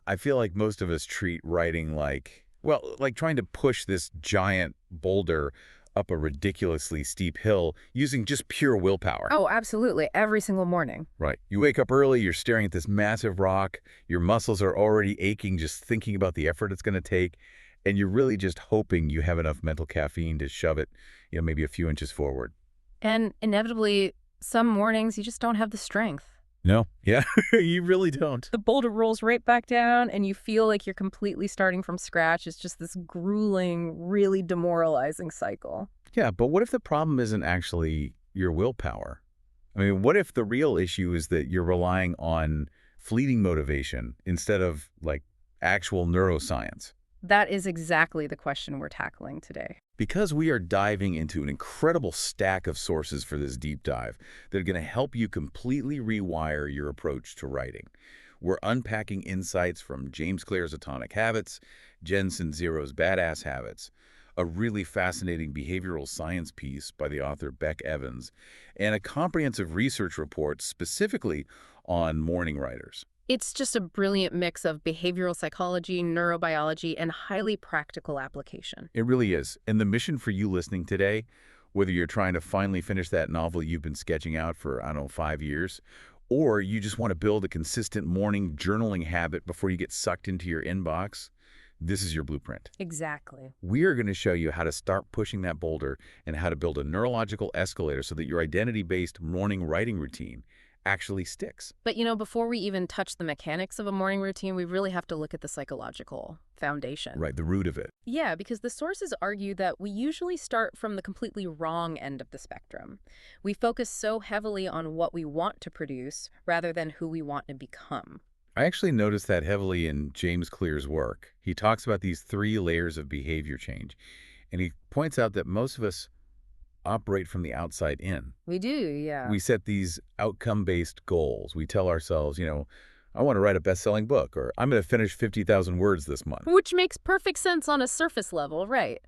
I feel like most of us treat writing like, well, like trying to push this giant boulder up a ridiculously steep hill using just pure willpower. Oh, absolutely. Every single morning. Right. You wake up early, you're staring at this massive rock, your muscles are already aching just thinking about the effort it's going to take, and you're really just hoping you have enough mental caffeine to shove it, maybe a few inches forward. And inevitably, some mornings you just don't have the strength. No. Yeah, you really don't. The boulder rolls right back down, and you feel like you're completely starting from scratch. It's just this grueling, really demoralizing cycle. Yeah, but what if the problem isn't actually your willpower? I mean, what if the real issue is that you're relying on fleeting motivation instead of, like, actual neuroscience? That is exactly the question we're tackling today. Because we are diving into an incredible stack of sources for this deep dive that are going to help you completely rewire your approach to writing. We're unpacking insights from James Clear's Atomic Habits, Jen Sincero's Badass Habits, a really fascinating behavioral science piece by the author Beck Evans, and a comprehensive research report specifically on morning writers. It's just a brilliant mix of behavioral psychology, neurobiology, and highly practical application. It really is. And the mission for you listening today, whether you're trying to finally finish that novel you've been sketching out for, I don't know, 5 years, or you just want to build a consistent morning journaling habit before you get sucked into your inbox, this is your blueprint. Exactly. We are going to show you how to start pushing that boulder and how to build a neurological escalator so that your identity-based morning writing routine actually sticks. But before we even touch the mechanics of a morning routine, we really have to look at the psychological foundation. Right, the root of it. Yeah, because the sources argue that we usually start from the completely wrong end of the spectrum. We focus so heavily on what we want to produce rather than who we want to become. I actually noticed that heavily in James Clear's work. He talks about these 3 layers of behavior change, and he points out that most of us operate from the outside in. We do, yeah. We set these outcome-based goals. We tell ourselves, I want to write a best-selling book, or I'm going to finish 50,000 words this month. Which makes perfect sense on a surface level, right?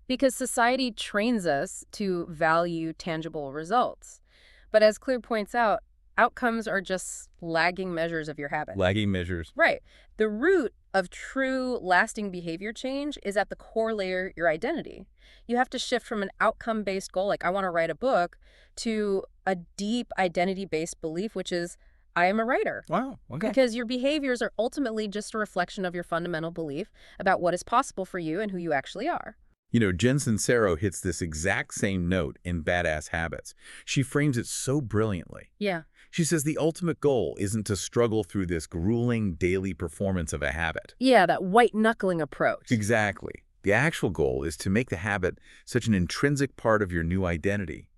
Because society trains us to value tangible results. But as Clear points out, outcomes are just lagging measures of your habit. Lagging measures. Right. The root of true lasting behavior change is at the core layer, your identity. You have to shift from an outcome-based goal, like I want to write a book, to a deep identity-based belief, which is I am a writer. Wow, okay. Because your behaviors are ultimately just a reflection of your fundamental belief about what is possible for you and who you actually are. Jen Sincero hits this exact same note in Badass Habits. She frames it so brilliantly. Yeah. She says the ultimate goal isn't to struggle through this grueling daily performance of a habit. Yeah, that white-knuckling approach. Exactly. The actual goal is to make the habit such an intrinsic part of your new identity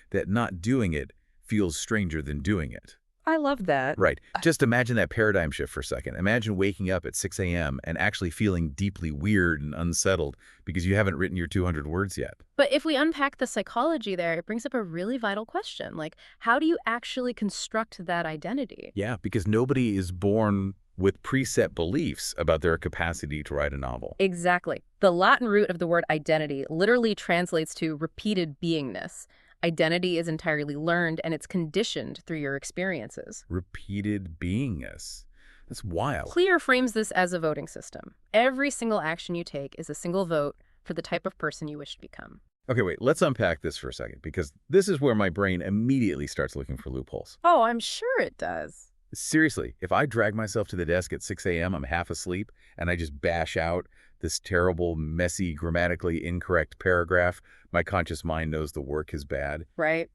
that not doing it feels stranger than doing it. I love that. Right. Just imagine that paradigm shift for a second. Imagine waking up at 6 a.m. and actually feeling deeply weird and unsettled because you haven't written your 200 words yet. But if we unpack the psychology there, it brings up a really vital question. Like, how do you actually construct that identity? Yeah, because nobody is born with preset beliefs about their capacity to write a novel. Exactly. The Latin root of the word identity literally translates to repeated beingness. Identity is entirely learned, and it's conditioned through your experiences. Repeated beingness. That's wild. Clear frames this as a voting system. Every single action you take is a single vote for the type of person you wish to become. Okay, wait, let's unpack this for a second, because this is where my brain immediately starts looking for loopholes. Oh, I'm sure it does. Seriously, if I drag myself to the desk at 6 a.m., I'm half asleep, and I just bash out this terrible, messy, grammatically incorrect paragraph, my conscious mind knows the work is bad. Right.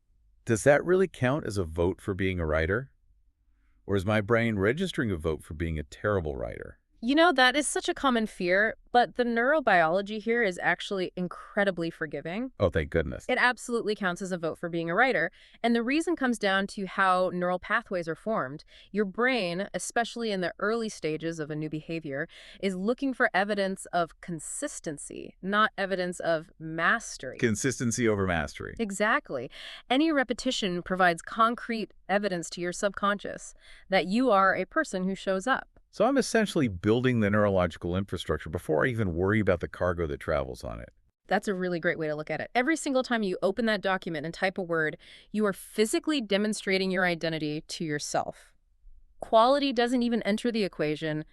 Does that really count as a vote for being a writer? Or is my brain registering a vote for being a terrible writer? That is such a common fear, but the neurobiology here is actually incredibly forgiving. Oh, thank goodness. It absolutely counts as a vote for being a writer. And the reason comes down to how neural pathways are formed. Your brain, especially in the early stages of a new behavior, is looking for evidence of consistency, not evidence of mastery. Consistency over mastery. Exactly. Any repetition provides concrete evidence to your subconscious that you are a person who shows up. So I'm essentially building the neurological infrastructure before I even worry about the cargo that travels on it. That's a really great way to look at it. Every single time you open that document and type a word, you are physically demonstrating your identity to yourself. Quality doesn't even enter the equation.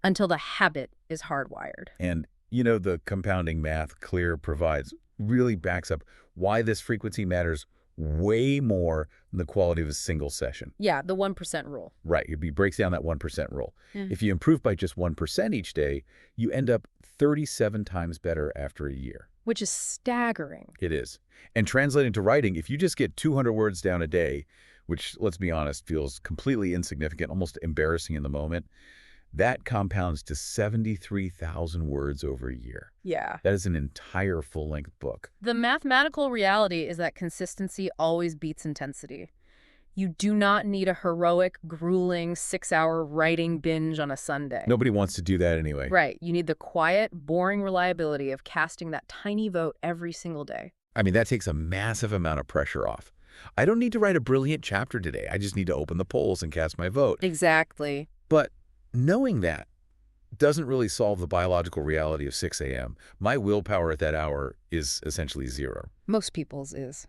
until the habit is hardwired. And, the compounding math Clear provides really backs up why this frequency matters way more than the quality of a single session. Yeah, the 1% rule. Right. It breaks down that 1% rule. Yeah. If you improve by just 1% each day, you end up 37 times better after a year. Which is staggering. It is. And translating to writing, if you just get 200 words down a day, which, let's be honest, feels completely insignificant, almost embarrassing in the moment, that compounds to 73,000 words over a year. Yeah. That is an entire full-length book. The mathematical reality is that consistency always beats intensity. You do not need a heroic, grueling 6-hour writing binge on a Sunday. Nobody wants to do that anyway. Right. You need the quiet, boring reliability of casting that tiny vote every single day. I mean, that takes a massive amount of pressure off. I don't need to write a brilliant chapter today. I just need to open the polls and cast my vote. Exactly. But knowing that doesn't really solve the biological reality of 6 a.m. My willpower at that hour is essentially zero. Most people's is.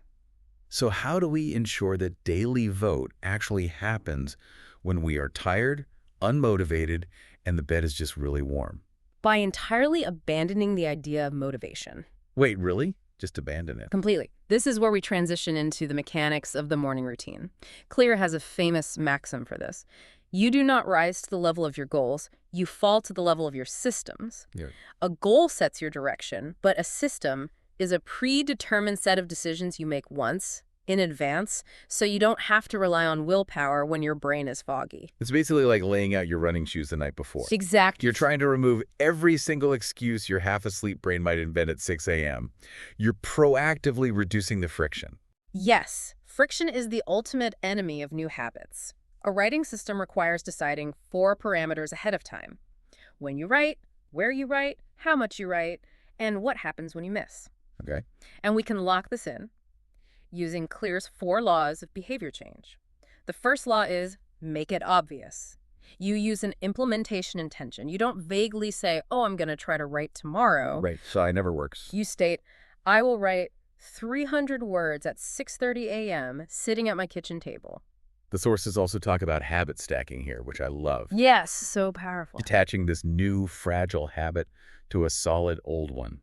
So how do we ensure that daily vote actually happens when we are tired, unmotivated, and the bed is just really warm? By entirely abandoning the idea of motivation. Wait, really? Just abandon it? Completely. This is where we transition into the mechanics of the morning routine. Clear has a famous maxim for this. You do not rise to the level of your goals, you fall to the level of your systems. Yeah. A goal sets your direction, but a system is a predetermined set of decisions you make once, in advance, so you don't have to rely on willpower when your brain is foggy. It's basically like laying out your running shoes the night before. Exactly. You're trying to remove every single excuse your half-asleep brain might invent at 6 a.m. You're proactively reducing the friction. Yes, friction is the ultimate enemy of new habits. A writing system requires deciding 4 parameters ahead of time: when you write, where you write, how much you write, and what happens when you miss. Okay. And we can lock this in using Clear's 4 laws of behavior change. The first law is make it obvious. You use an implementation intention. You don't vaguely say, oh, I'm going to try to write tomorrow. Right. So I never works. You state, I will write 300 words at 6:30 a.m. sitting at my kitchen table. The sources also talk about habit stacking here, which I love. Yes, so powerful. Attaching this new, fragile habit to a solid old one.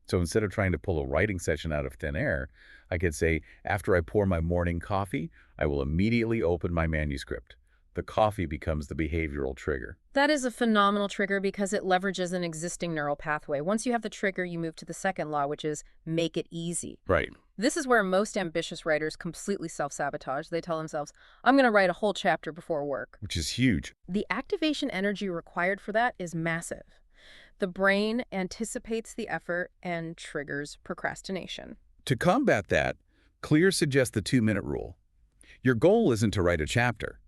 So instead of trying to pull a writing session out of thin air, I could say, after I pour my morning coffee, I will immediately open my manuscript. The coffee becomes the behavioral trigger. That is a phenomenal trigger because it leverages an existing neural pathway. Once you have the trigger, you move to the second law, which is make it easy. Right. This is where most ambitious writers completely self-sabotage. They tell themselves, I'm going to write a whole chapter before work. Which is huge. The activation energy required for that is massive. The brain anticipates the effort and triggers procrastination. To combat that, Clear suggests the 2-minute rule. Your goal isn't to write a chapter.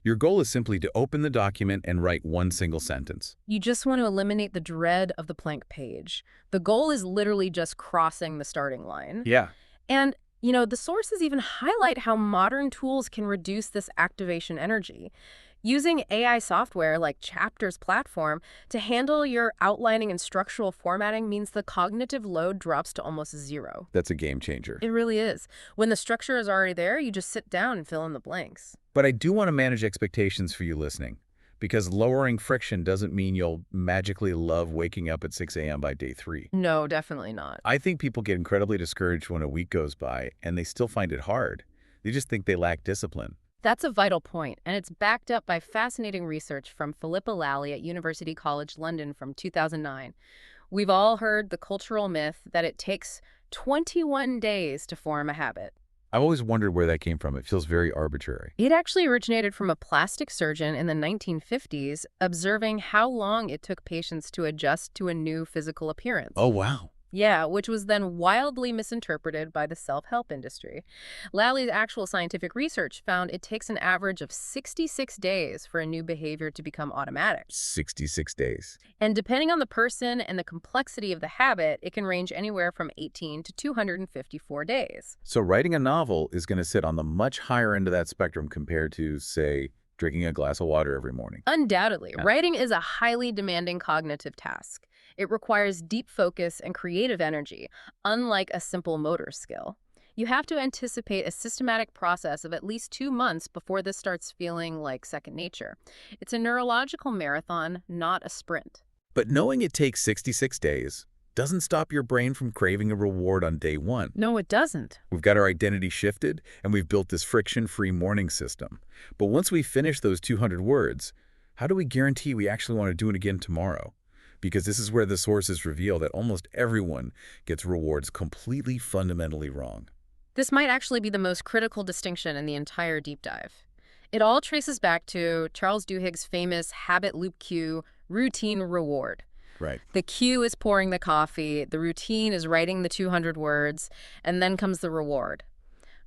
Your goal is simply to open the document and write one single sentence. You just want to eliminate the dread of the blank page. The goal is literally just crossing the starting line. Yeah. And, the sources even highlight how modern tools can reduce this activation energy. Using AI software like Chapter's platform to handle your outlining and structural formatting means the cognitive load drops to almost zero. That's a game changer. It really is. When the structure is already there, you just sit down and fill in the blanks. But I do want to manage expectations for you listening, because lowering friction doesn't mean you'll magically love waking up at 6 a.m. by day 3. No, definitely not. I think people get incredibly discouraged when a week goes by and they still find it hard. They just think they lack discipline. That's a vital point, and it's backed up by fascinating research from Philippa Lally at University College London from 2009. We've all heard the cultural myth that it takes 21 days to form a habit. I've always wondered where that came from. It feels very arbitrary. It actually originated from a plastic surgeon in the 1950s, observing how long it took patients to adjust to a new physical appearance. Oh, wow. Yeah, which was then wildly misinterpreted by the self-help industry. Lally's actual scientific research found it takes an average of 66 days for a new behavior to become automatic. 66 days. And depending on the person and the complexity of the habit, it can range anywhere from 18 to 254 days. So writing a novel is going to sit on the much higher end of that spectrum compared to, say, drinking a glass of water every morning. Undoubtedly, Yeah. writing is a highly demanding cognitive task. It requires deep focus and creative energy, unlike a simple motor skill. You have to anticipate a systematic process of at least 2 months before this starts feeling like second nature. It's a neurological marathon, not a sprint. But knowing it takes 66 days doesn't stop your brain from craving a reward on day one. No, it doesn't. We've got our identity shifted, and we've built this friction-free morning system. But once we finish those 200 words, how do we guarantee we actually want to do it again tomorrow? Because this is where the sources reveal that almost everyone gets rewards completely fundamentally wrong. This might actually be the most critical distinction in the entire deep dive. It all traces back to Charles Duhigg's famous habit loop cue, routine reward. Right. The cue is pouring the coffee, the routine is writing the 200 words, and then comes the reward.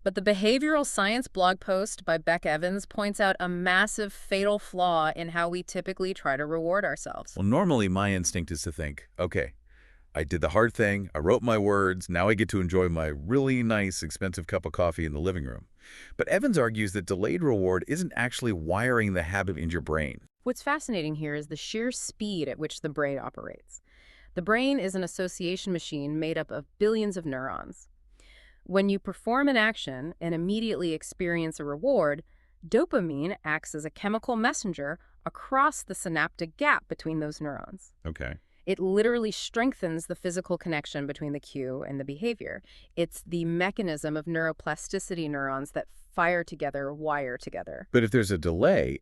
But the behavioral science blog post by Beck Evans points out a massive fatal flaw in how we typically try to reward ourselves. Well, normally my instinct is to think, okay, I did the hard thing, I wrote my words, now I get to enjoy my really nice, expensive cup of coffee in the living room. But Evans argues that delayed reward isn't actually wiring the habit in your brain. What's fascinating here is the sheer speed at which the brain operates. The brain is an association machine made up of billions of neurons. When you perform an action and immediately experience a reward, dopamine acts as a chemical messenger across the synaptic gap between those neurons. Okay. It literally strengthens the physical connection between the cue and the behavior. It's the mechanism of neuroplasticity neurons that fire together, wire together. But if there's a delay,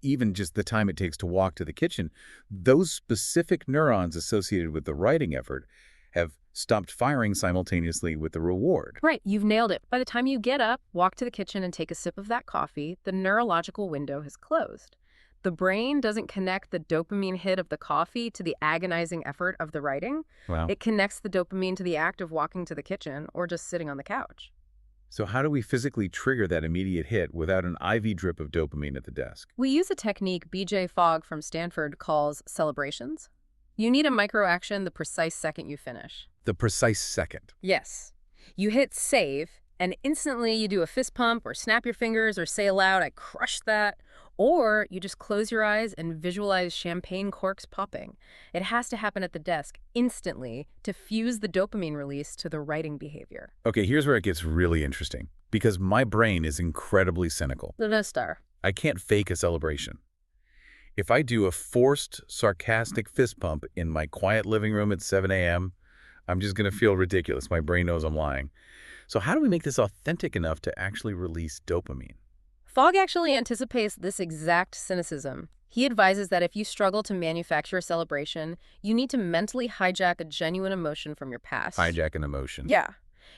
even just the time it takes to walk to the kitchen, those specific neurons associated with the writing effort have stopped firing simultaneously with the reward. Right, you've nailed it. By the time you get up, walk to the kitchen, and take a sip of that coffee, the neurological window has closed. The brain doesn't connect the dopamine hit of the coffee to the agonizing effort of the writing. Wow. It connects the dopamine to the act of walking to the kitchen or just sitting on the couch. So how do we physically trigger that immediate hit without an IV drip of dopamine at the desk? We use a technique BJ Fogg from Stanford calls celebrations. You need a micro-action the precise second you finish. The precise second. Yes. You hit save, and instantly you do a fist pump or snap your fingers or say aloud, "I crushed that." Or you just close your eyes and visualize champagne corks popping. It has to happen at the desk instantly to fuse the dopamine release to the writing behavior. Okay, here's where it gets really interesting. Because my brain is incredibly cynical. The Death Star. I can't fake a celebration. If I do a forced, sarcastic fist pump in my quiet living room at 7 a.m., I'm just going to feel ridiculous. My brain knows I'm lying. So how do we make this authentic enough to actually release dopamine? Fogg actually anticipates this exact cynicism. He advises that if you struggle to manufacture a celebration, you need to mentally hijack a genuine emotion from your past. Hijack an emotion. Yeah.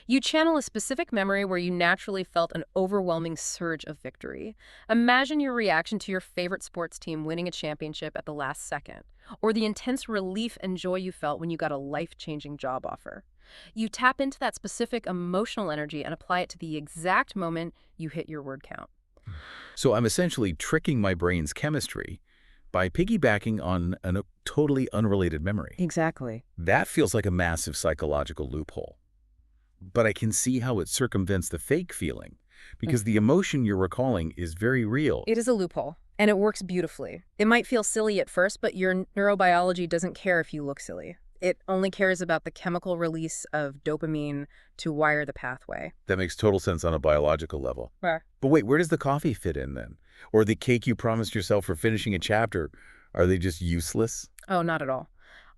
You channel a specific memory where you naturally felt an overwhelming surge of victory. Imagine your reaction to your favorite sports team winning a championship at the last second, or the intense relief and joy you felt when you got a life-changing job offer. You tap into that specific emotional energy and apply it to the exact moment you hit your word count. So I'm essentially tricking my brain's chemistry by piggybacking on a totally unrelated memory. Exactly. That feels like a massive psychological loophole. But I can see how it circumvents the fake feeling, because the emotion you're recalling is very real. It is a loophole, and it works beautifully. It might feel silly at first, but your neurobiology doesn't care if you look silly. It only cares about the chemical release of dopamine to wire the pathway. That makes total sense on a biological level. Right. But wait, where does the coffee fit in then? Or the cake you promised yourself for finishing a chapter, are they just useless? Oh, not at all.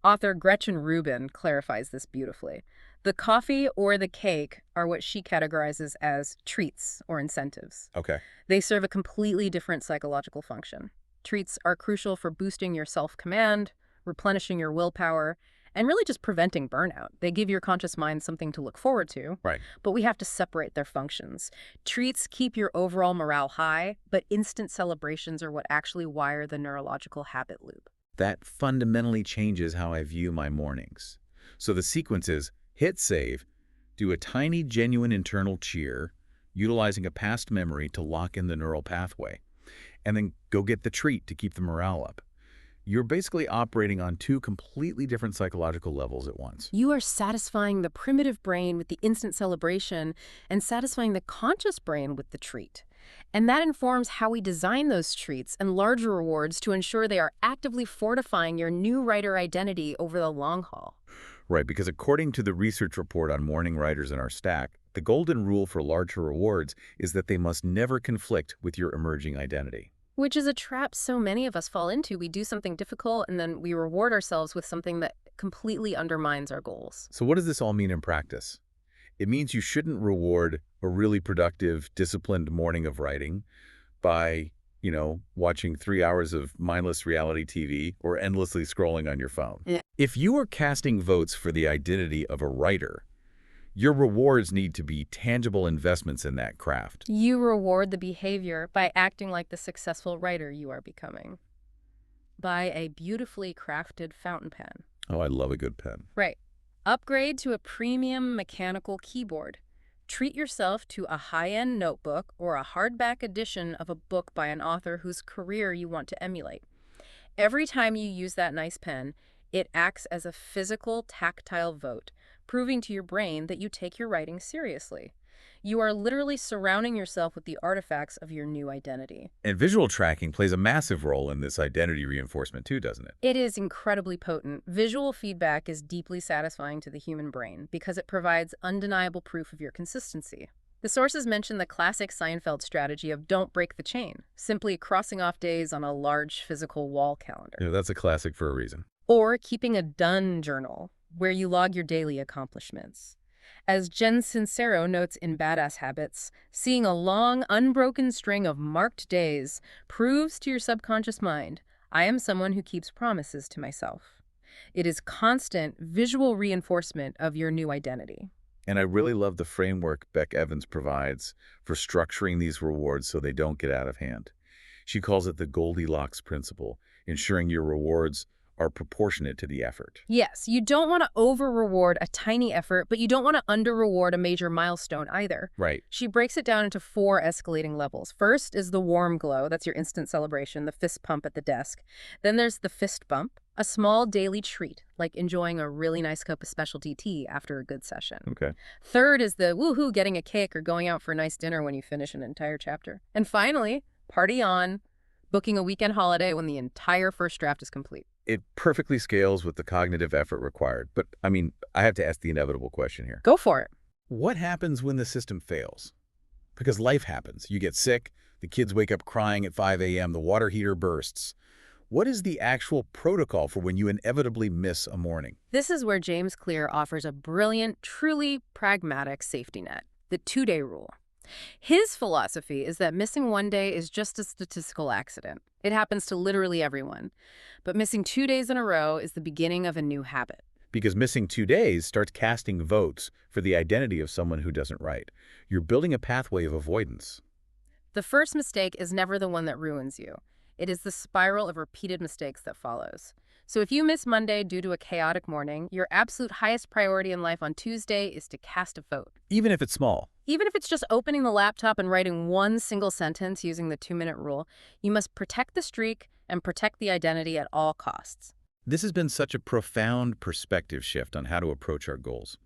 Author Gretchen Rubin clarifies this beautifully. The coffee or the cake are what she categorizes as treats or incentives. Okay. They serve a completely different psychological function. Treats are crucial for boosting your self-command, replenishing your willpower, and really just preventing burnout. They give your conscious mind something to look forward to. Right. But we have to separate their functions. Treats keep your overall morale high, but instant celebrations are what actually wire the neurological habit loop. That fundamentally changes how I view my mornings. So the sequence is hit save, do a tiny genuine internal cheer, utilizing a past memory to lock in the neural pathway, and then go get the treat to keep the morale up. You're basically operating on two completely different psychological levels at once. You are satisfying the primitive brain with the instant celebration and satisfying the conscious brain with the treat. And that informs how we design those treats and larger rewards to ensure they are actively fortifying your new writer identity over the long haul. Right, because according to the research report on morning writers in our stack, the golden rule for larger rewards is that they must never conflict with your emerging identity. Which is a trap so many of us fall into. We do something difficult and then we reward ourselves with something that completely undermines our goals. So what does this all mean in practice? It means you shouldn't reward a really productive, disciplined morning of writing by, watching 3 hours of mindless reality TV or endlessly scrolling on your phone. Yeah. If you are casting votes for the identity of a writer, your rewards need to be tangible investments in that craft. You reward the behavior by acting like the successful writer you are becoming. Buy a beautifully crafted fountain pen. Oh, I love a good pen. Right. Upgrade to a premium mechanical keyboard. Treat yourself to a high-end notebook or a hardback edition of a book by an author whose career you want to emulate. Every time you use that nice pen, it acts as a physical, tactile vote, proving to your brain that you take your writing seriously. You are literally surrounding yourself with the artifacts of your new identity. And visual tracking plays a massive role in this identity reinforcement too, doesn't it? It is incredibly potent. Visual feedback is deeply satisfying to the human brain because it provides undeniable proof of your consistency. The sources mention the classic Seinfeld strategy of don't break the chain, simply crossing off days on a large physical wall calendar. That's a classic for a reason. Or keeping a done journal, where you log your daily accomplishments. As Jen Sincero notes in Badass Habits, seeing a long, unbroken string of marked days proves to your subconscious mind, I am someone who keeps promises to myself. It is constant visual reinforcement of your new identity. And I really love the framework Beck Evans provides for structuring these rewards so they don't get out of hand. She calls it the Goldilocks principle, ensuring your rewards are proportionate to the effort. Yes, you don't want to over-reward a tiny effort, but you don't want to under-reward a major milestone either. Right. She breaks it down into 4 escalating levels. First is the warm glow. That's your instant celebration, the fist pump at the desk. Then there's the fist bump, a small daily treat, like enjoying a really nice cup of specialty tea after a good session. Okay. Third is the woohoo, getting a cake or going out for a nice dinner when you finish an entire chapter. And finally, party on, booking a weekend holiday when the entire first draft is complete. It perfectly scales with the cognitive effort required. But, I have to ask the inevitable question here. Go for it. What happens when the system fails? Because life happens. You get sick, the kids wake up crying at 5 a.m., the water heater bursts. What is the actual protocol for when you inevitably miss a morning? This is where James Clear offers a brilliant, truly pragmatic safety net, the 2-day rule. His philosophy is that missing one day is just a statistical accident. It happens to literally everyone. But missing 2 days in a row is the beginning of a new habit. Because missing 2 days starts casting votes for the identity of someone who doesn't write. You're building a pathway of avoidance. The first mistake is never the one that ruins you. It is the spiral of repeated mistakes that follows. So if you miss Monday due to a chaotic morning, your absolute highest priority in life on Tuesday is to cast a vote. Even if it's small. Even if it's just opening the laptop and writing one single sentence using the 2-minute rule, you must protect the streak and protect the identity at all costs. This has been such a profound perspective shift on how to approach our goals.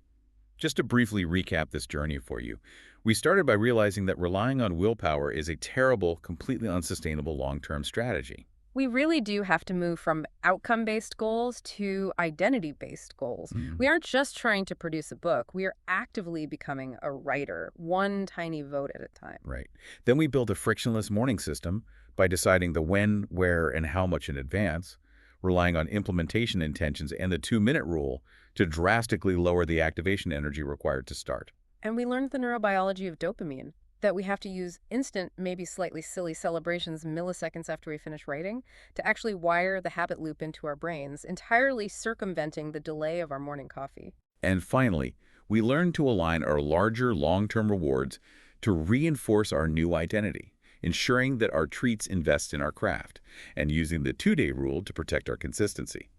Just to briefly recap this journey for you, we started by realizing that relying on willpower is a terrible, completely unsustainable long-term strategy. We really do have to move from outcome-based goals to identity-based goals. We aren't just trying to produce a book. We are actively becoming a writer, one tiny vote at a time. Right. Then we built a frictionless morning system by deciding the when, where, and how much in advance, relying on implementation intentions and the 2-minute rule to drastically lower the activation energy required to start. And we learned the neurobiology of dopamine, that we have to use instant, maybe slightly silly celebrations milliseconds after we finish writing to actually wire the habit loop into our brains, entirely circumventing the delay of our morning coffee. And finally, we learned to align our larger long-term rewards to reinforce our new identity, ensuring that our treats invest in our craft, and using the 2-day rule to protect our consistency.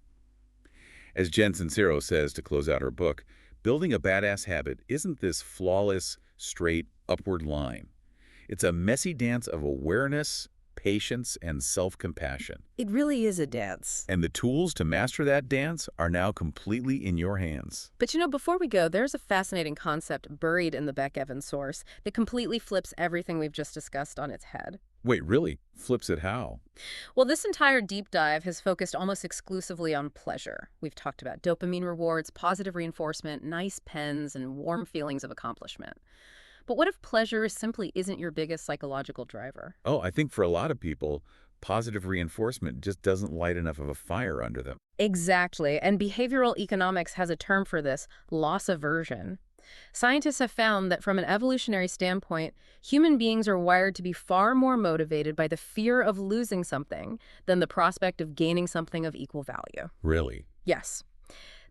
As Jen Sincero says to close out her book, building a badass habit isn't this flawless, straight, upward line. It's a messy dance of awareness, patience, and self-compassion. It really is a dance. And the tools to master that dance are now completely in your hands. But before we go, there's a fascinating concept buried in the Beck Evans source that completely flips everything we've just discussed on its head. Wait, really? Flips it how? Well, this entire deep dive has focused almost exclusively on pleasure. We've talked about dopamine rewards, positive reinforcement, nice pens, and warm feelings of accomplishment. But what if pleasure simply isn't your biggest psychological driver? Oh, I think for a lot of people, positive reinforcement just doesn't light enough of a fire under them. Exactly, and behavioral economics has a term for this, loss aversion. Scientists have found that from an evolutionary standpoint, human beings are wired to be far more motivated by the fear of losing something than the prospect of gaining something of equal value. Really? Yes.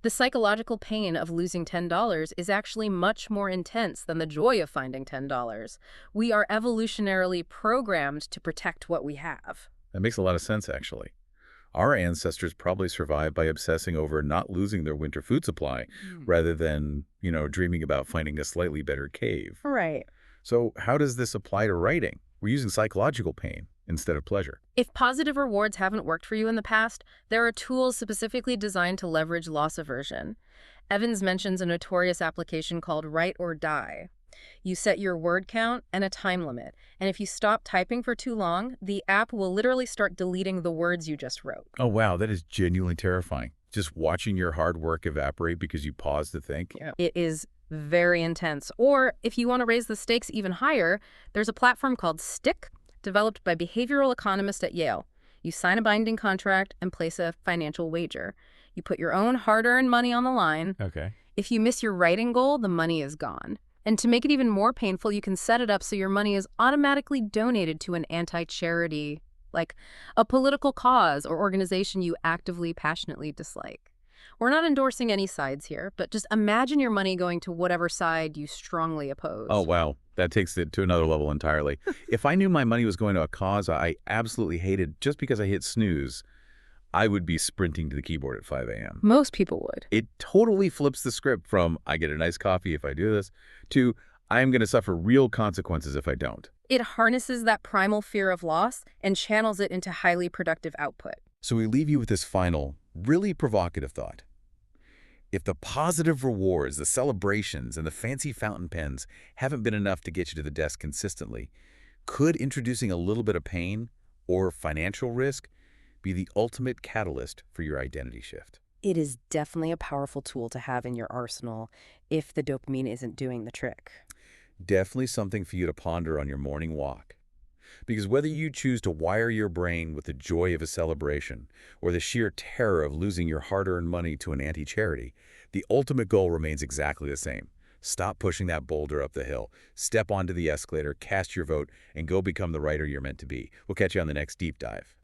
The psychological pain of losing $10 is actually much more intense than the joy of finding $10. We are evolutionarily programmed to protect what we have. That makes a lot of sense, actually. Our ancestors probably survived by obsessing over not losing their winter food supply rather than, dreaming about finding a slightly better cave. Right. So how does this apply to writing? We're using psychological pain instead of pleasure. If positive rewards haven't worked for you in the past, there are tools specifically designed to leverage loss aversion. Evans mentions a notorious application called Write or Die. You set your word count and a time limit, and if you stop typing for too long, the app will literally start deleting the words you just wrote. Oh, wow, that is genuinely terrifying. Just watching your hard work evaporate because you pause to think. Yeah. It is very intense. Or if you want to raise the stakes even higher, there's a platform called Stick, developed by behavioral economists at Yale. You sign a binding contract and place a financial wager. You put your own hard-earned money on the line. Okay. If you miss your writing goal, the money is gone. And to make it even more painful, you can set it up so your money is automatically donated to an anti-charity, like a political cause or organization you actively, passionately dislike. We're not endorsing any sides here, but just imagine your money going to whatever side you strongly oppose. Oh, wow. That takes it to another level entirely. If I knew my money was going to a cause I absolutely hated just because I hit snooze, I would be sprinting to the keyboard at 5 a.m. Most people would. It totally flips the script from I get a nice coffee if I do this to I'm going to suffer real consequences if I don't. It harnesses that primal fear of loss and channels it into highly productive output. So we leave you with this final, really provocative thought. If the positive rewards, the celebrations, and the fancy fountain pens haven't been enough to get you to the desk consistently, could introducing a little bit of pain or financial risk be the ultimate catalyst for your identity shift? It is definitely a powerful tool to have in your arsenal if the dopamine isn't doing the trick. Definitely something for you to ponder on your morning walk. Because whether you choose to wire your brain with the joy of a celebration or the sheer terror of losing your hard-earned money to an anti-charity, the ultimate goal remains exactly the same. Stop pushing that boulder up the hill. Step onto the escalator, cast your vote, and go become the writer you're meant to be. We'll catch you on the next Deep Dive.